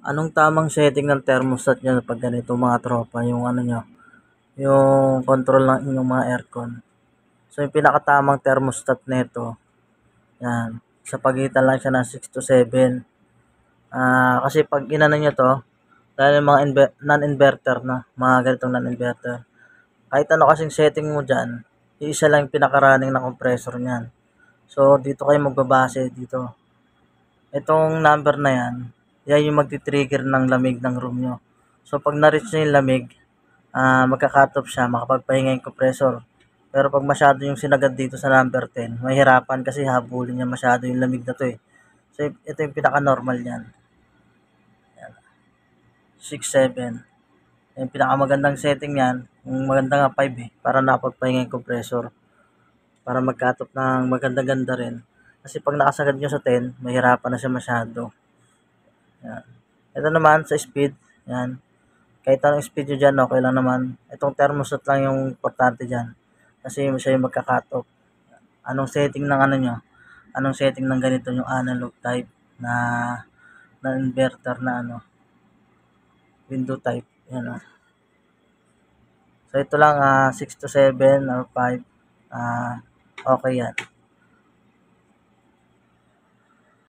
Anong tamang setting ng thermostat niyo pag ganito mga tropa, yung ano niyo, yung control ng inyong mga aircon? So, yung pinakatamang thermostat nito, yan, sa pagitan lang siya ng 6 to 7. Kasi pag inano niyo 'to, lalo yung mga non-inverter na, mga ganitong non-inverter, kahit ano kasing setting mo diyan, iisa lang yung pinaka-running na compressor niyan. So, dito kayo magbabase dito. Itong number na yan, yan yung magti-trigger ng lamig ng room nyo. So, pag na-reach nyo yung lamig, magka-cut off siya, makapagpahinga yung compressor. Pero pag masyado yung sinagad dito sa number 10, mahirapan kasi habulin niya masyado yung lamig na to eh. So, ito yung pinaka-normal niyan. 6, 7. Yung pinakamagandang setting niyan, yung maganda nga 5 eh, para napagpahinga yung compressor. Para mag-cut off ng maganda-ganda rin. Kasi pag nakasagad nyo sa 10, mahirapan na siya masyado. Yan. Ito naman sa speed, yan. Kahit anong speed nyo dyan, okay lang naman. Itong thermostat lang yung importante dyan. Kasi siya yung magka-cut off. Anong setting ng ano nyo? Anong setting ng ganito yung analog type na inverter na ano? Window type. Yan o. So ito lang, 6 to 7 or 5. Okay yan.